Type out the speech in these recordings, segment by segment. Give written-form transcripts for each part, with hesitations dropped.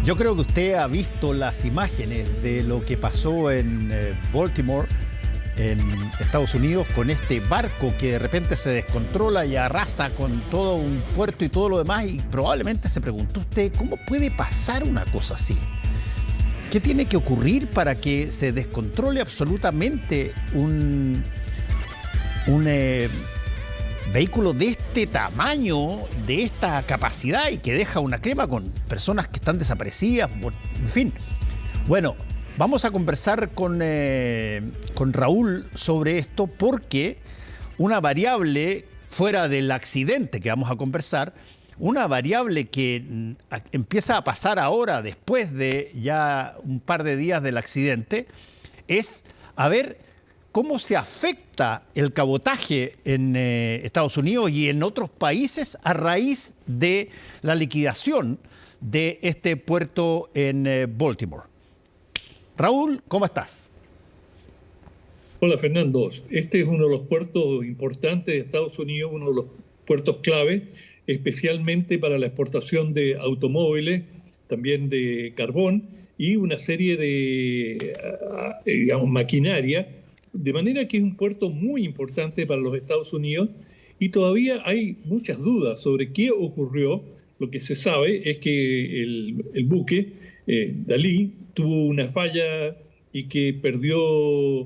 Yo creo que usted ha visto las imágenes de lo que pasó en Baltimore, en Estados Unidos, con este barco que de repente se descontrola y arrasa con todo un puerto y todo lo demás, y probablemente se preguntó usted, ¿cómo puede pasar una cosa así? ¿Qué tiene que ocurrir para que se descontrole absolutamente un vehículo de este tamaño, de esta capacidad, y que deja una crema con personas que están desaparecidas? En fin. Bueno, vamos a conversar con Raúl sobre esto, porque una variable fuera del accidente que vamos a conversar, una variable que empieza a pasar ahora, después de ya un par de días del accidente, es a ver cómo se afecta el cabotaje en Estados Unidos y en otros países a raíz de la liquidación de este puerto en Baltimore. Raúl, ¿cómo estás? Hola, Fernando. Este es uno de los puertos importantes de Estados Unidos, uno de los puertos clave, especialmente para la exportación de automóviles, también de carbón y una serie de, maquinaria. De manera que es un puerto muy importante para los Estados Unidos y todavía hay muchas dudas sobre qué ocurrió. Lo que se sabe es que el buque, Dalí, tuvo una falla y que perdió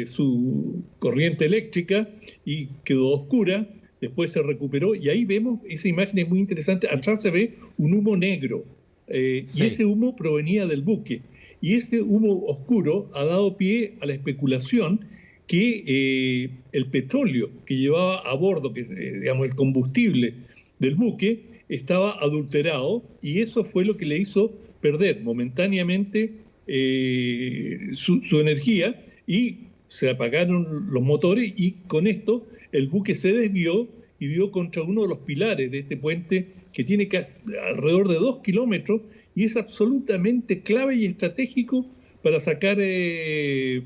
su corriente eléctrica y quedó oscura. Después se recuperó y ahí vemos, esa imagen es muy interesante, atrás se ve un humo negro Sí. y ese humo provenía del buque. Y ese humo oscuro ha dado pie a la especulación que el petróleo que llevaba a bordo, el combustible del buque, estaba adulterado, y eso fue lo que le hizo perder momentáneamente su energía, y se apagaron los motores, y con esto el buque se desvió y dio contra uno de los pilares de este puente que tiene alrededor de 2 kilómetros y es absolutamente clave y estratégico para sacar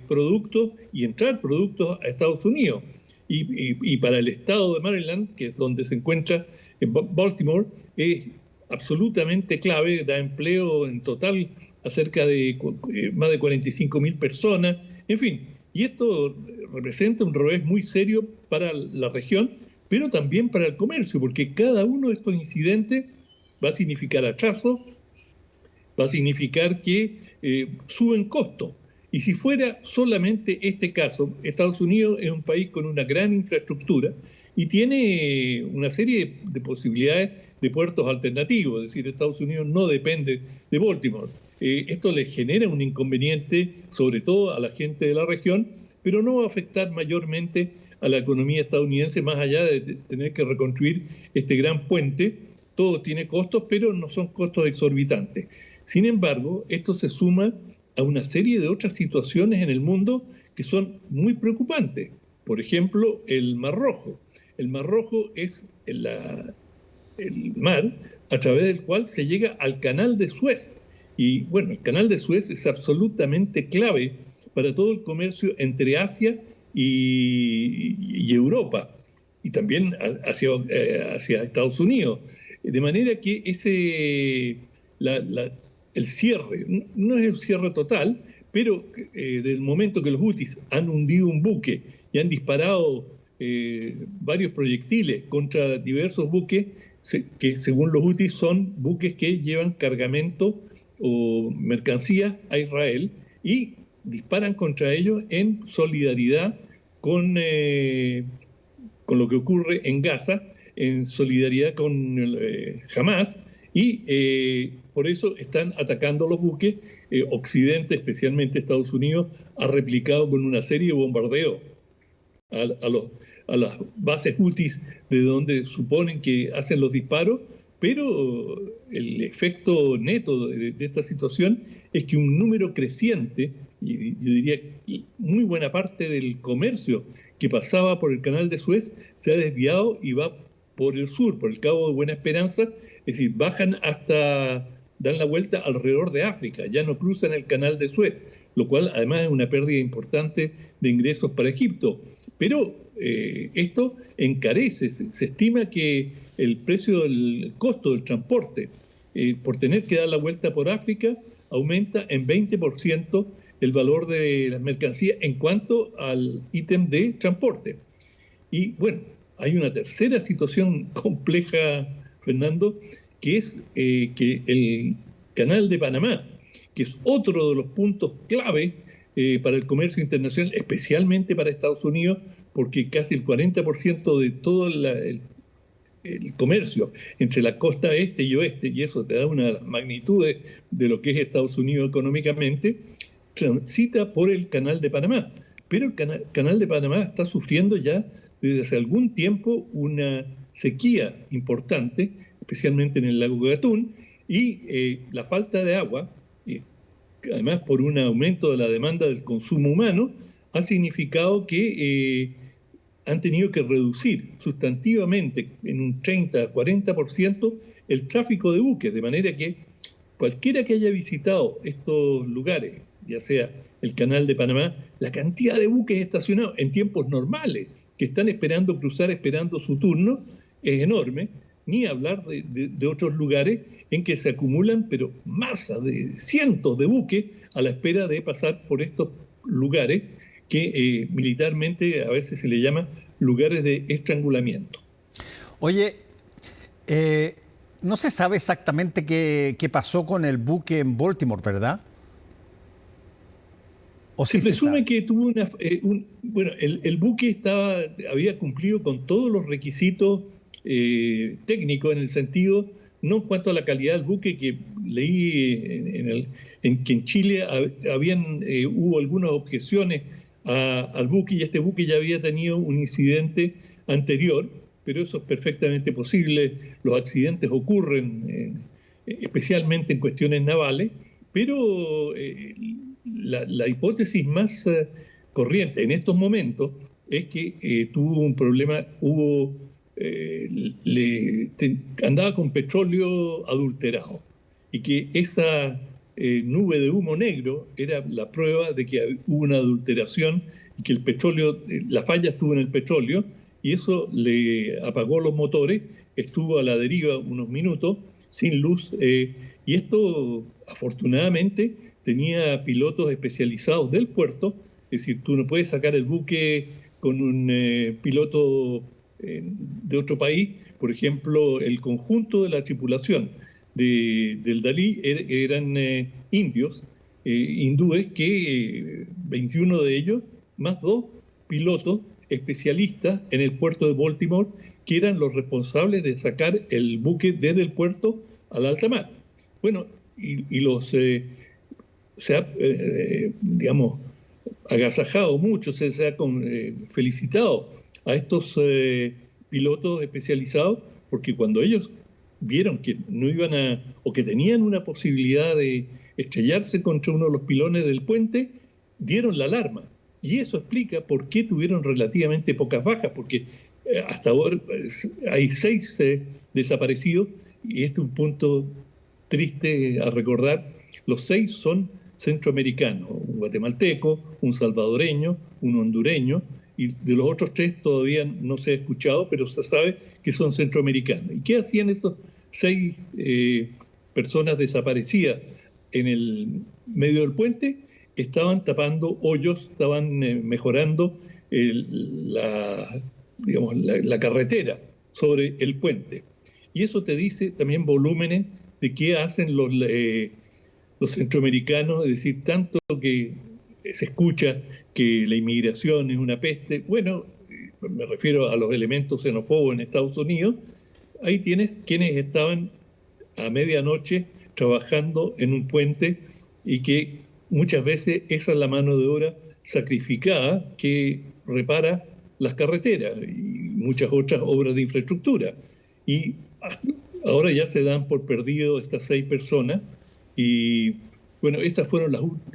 productos y entrar productos a Estados Unidos. Y para el estado de Maryland, que es donde se encuentra Baltimore, es absolutamente clave, da empleo en total a cerca de más de 45.000 personas, en fin. Y esto representa un revés muy serio para la región, pero también para el comercio, porque cada uno de estos incidentes va a significar atraso, va a significar que suben costos. Y si fuera solamente este caso, Estados Unidos es un país con una gran infraestructura y tiene una serie de posibilidades de puertos alternativos, es decir, Estados Unidos no depende de Baltimore. Esto le genera un inconveniente, sobre todo a la gente de la región, pero no va a afectar mayormente a la economía estadounidense, más allá de tener que reconstruir este gran puente. Todo tiene costos, pero no son costos exorbitantes. Sin embargo, esto se suma a una serie de otras situaciones en el mundo que son muy preocupantes. Por ejemplo, el Mar Rojo. El Mar Rojo es el mar a través del cual se llega al Canal de Suez. Y bueno, el Canal de Suez es absolutamente clave para todo el comercio entre Asia y Europa, y también hacia Estados Unidos. De manera que el cierre, no es el cierre total, pero desde el momento que los hutis han hundido un buque y han disparado varios proyectiles contra diversos buques, que según los hutis son buques que llevan cargamento o mercancías a Israel, y disparan contra ellos en solidaridad con lo que ocurre en Gaza, en solidaridad con Hamas, y por eso están atacando los buques. Occidente, especialmente Estados Unidos, ha replicado con una serie de bombardeos a las bases hutis de donde suponen que hacen los disparos, pero el efecto neto de esta situación es que un número creciente, y yo diría muy buena parte del comercio que pasaba por el Canal de Suez, se ha desviado y va por el sur, por el Cabo de Buena Esperanza, es decir, bajan hasta, dan la vuelta alrededor de África, ya no cruzan el Canal de Suez, lo cual además es una pérdida importante de ingresos para Egipto. Pero esto encarece, se estima que el costo del transporte por tener que dar la vuelta por África, aumenta en 20% el valor de las mercancías en cuanto al ítem de transporte. Y bueno, hay una tercera situación compleja, Fernando, que es que el Canal de Panamá, que es otro de los puntos clave para el comercio internacional, especialmente para Estados Unidos, porque casi el 40% de todo el comercio entre la costa este y oeste, y eso te da una magnitud de lo que es Estados Unidos económicamente, transita por el Canal de Panamá. Pero el Canal de Panamá está sufriendo ya desde hace algún tiempo una sequía importante, especialmente en el lago Gatún, y la falta de agua, además por un aumento de la demanda del consumo humano, ha significado que han tenido que reducir sustantivamente en un 30-40% el tráfico de buques, de manera que cualquiera que haya visitado estos lugares, ya sea el Canal de Panamá, la cantidad de buques estacionados en tiempos normales que están esperando cruzar, esperando su turno, es enorme, ni hablar de otros lugares en que se acumulan, pero masas de cientos de buques a la espera de pasar por estos lugares que militarmente a veces se le llama lugares de estrangulamiento. Oye, no se sabe exactamente qué pasó con el buque en Baltimore, ¿verdad? ¿O sí se presume que tuvo bueno, el buque había cumplido con todos los requisitos técnicos, en el sentido, no en cuanto a la calidad del buque, que leí que en Chile hubo algunas objeciones al buque, y este buque ya había tenido un incidente anterior, pero eso es perfectamente posible. Los accidentes ocurren, especialmente en cuestiones navales, pero la hipótesis más corriente en estos momentos es que tuvo un problema, andaba con petróleo adulterado, y que esa nube de humo negro era la prueba de que hubo una adulteración y que el petróleo, la falla estuvo en el petróleo, y eso le apagó los motores, estuvo a la deriva unos minutos sin luz, y esto afortunadamente tenía pilotos especializados del puerto. Es decir, tú no puedes sacar el buque con un piloto de otro país. Por ejemplo, el conjunto de la tripulación del Dalí eran indios, hindúes, que 21 de ellos, más 2 pilotos especialistas en el puerto de Baltimore, que eran los responsables de sacar el buque desde el puerto al alta mar. Bueno, y se ha, digamos, agasajado mucho, se ha felicitado a estos pilotos especializados, porque cuando ellos vieron que no iban o que tenían una posibilidad de estrellarse contra uno de los pilones del puente, dieron la alarma. Y eso explica por qué tuvieron relativamente pocas bajas, porque hasta ahora hay 6 desaparecidos, y este es un punto triste a recordar. Los 6 son centroamericanos, un guatemalteco, un salvadoreño, un hondureño, y de los otros 3 todavía no se ha escuchado, pero se sabe que son centroamericanos. ¿Y qué hacían estos 6 personas desaparecidas en el medio del puente? Estaban tapando hoyos, estaban mejorando la carretera sobre el puente. Y eso te dice también volúmenes de qué hacen los centroamericanos, es decir, tanto que se escucha que la inmigración es una peste. Bueno, me refiero a los elementos xenófobos en Estados Unidos. Ahí tienes quienes estaban a medianoche trabajando en un puente, y que muchas veces esa es la mano de obra sacrificada que repara las carreteras y muchas otras obras de infraestructura. Y ahora ya se dan por perdido estas 6 personas, y bueno, estas fueron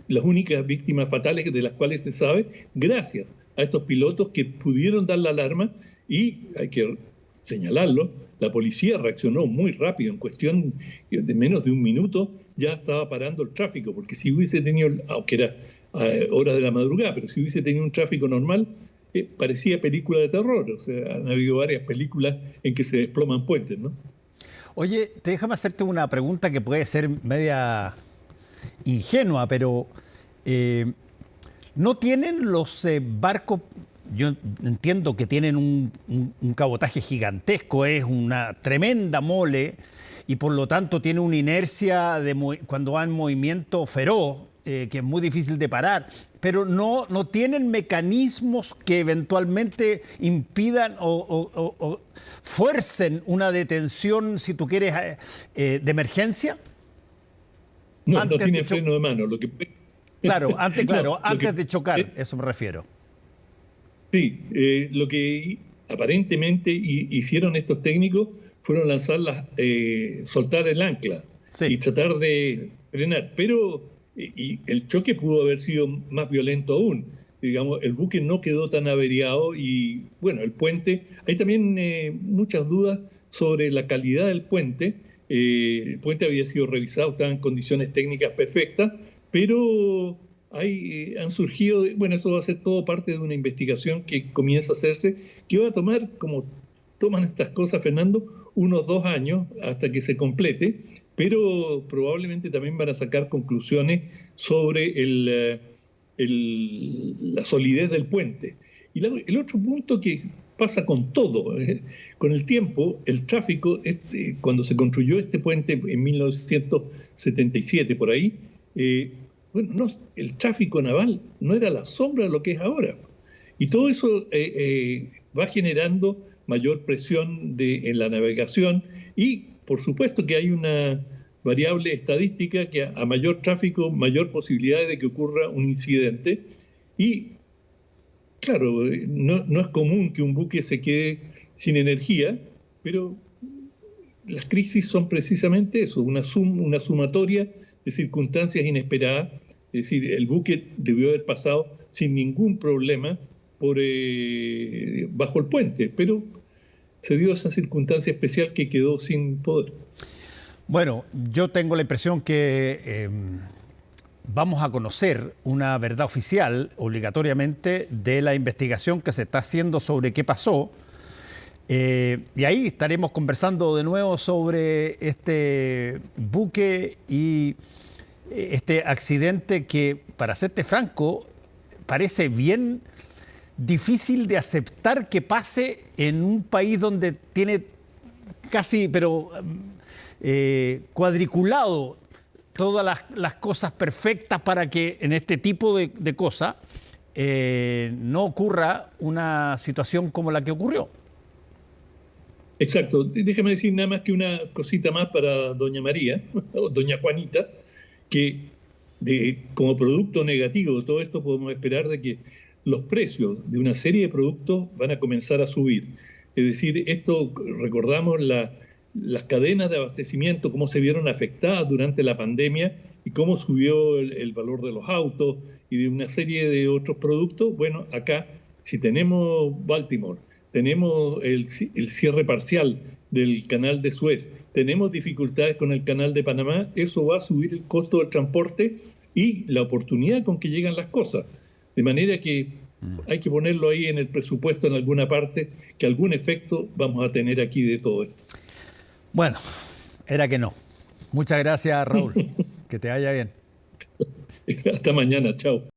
las únicas víctimas fatales de las cuales se sabe, gracias a estos pilotos que pudieron dar la alarma. Y hay que señalarlo, la policía reaccionó muy rápido, en cuestión de menos de un minuto ya estaba parando el tráfico, porque si hubiese tenido, aunque era a horas de la madrugada, pero si hubiese tenido un tráfico normal, parecía película de terror. O sea, han habido varias películas en que se desploman puentes, ¿no? Oye, déjame hacerte una pregunta que puede ser media ingenua, pero ¿no tienen los barcos? Yo entiendo que tienen un cabotaje gigantesco, es una tremenda mole y por lo tanto tiene una inercia cuando va en movimiento feroz, que es muy difícil de parar, pero no tienen mecanismos que eventualmente impidan o fuercen una detención, si tú quieres, de emergencia. No, no tiene freno de mano. Claro, antes no, de chocar, eso me refiero. Sí, lo que aparentemente hicieron estos técnicos fueron soltar el ancla Sí. y tratar de frenar, pero el choque pudo haber sido más violento aún. Digamos, el buque no quedó tan averiado y, bueno, el puente, hay también muchas dudas sobre la calidad del puente. El puente había sido revisado, estaba en condiciones técnicas perfectas, pero han surgido, bueno, eso va a ser todo parte de una investigación que comienza a hacerse, que va a tomar, como toman estas cosas, Fernando, unos 2 años hasta que se complete, pero probablemente también van a sacar conclusiones sobre la solidez del puente. Y el otro punto que pasa con todo, con el tiempo, el tráfico, cuando se construyó este puente en 1977 por ahí, el tráfico naval no era la sombra de lo que es ahora. Y todo eso va generando mayor presión en la navegación y, por supuesto, que hay una variable estadística que a mayor tráfico, mayor posibilidad de que ocurra un incidente. Y, claro, no es común que un buque se quede sin energía, pero las crisis son precisamente eso, una sumatoria de circunstancias inesperadas. Es decir, el buque debió haber pasado sin ningún problema bajo el puente, pero se dio esa circunstancia especial que quedó sin poder. Bueno, yo tengo la impresión que vamos a conocer una verdad oficial obligatoriamente de la investigación que se está haciendo sobre qué pasó. Y ahí estaremos conversando de nuevo sobre este buque y este accidente que, para serte franco, parece bien difícil de aceptar que pase en un país donde tiene casi, pero cuadriculado todas las cosas perfectas para que en este tipo de cosas no ocurra una situación como la que ocurrió. Exacto. Déjame decir nada más que una cosita más para doña María, o doña Juanita, que como producto negativo de todo esto podemos esperar de que los precios de una serie de productos van a comenzar a subir. Es decir, recordamos las cadenas de abastecimiento, cómo se vieron afectadas durante la pandemia y cómo subió el valor de los autos y de una serie de otros productos. Bueno, acá, si tenemos Baltimore, tenemos el cierre parcial del canal de Suez, tenemos dificultades con el canal de Panamá, eso va a subir el costo del transporte y la oportunidad con que llegan las cosas. De manera que hay que ponerlo ahí en el presupuesto en alguna parte, que algún efecto vamos a tener aquí de todo esto. Bueno, era que no. Muchas gracias, Raúl. Que te vaya bien. Hasta mañana, chao.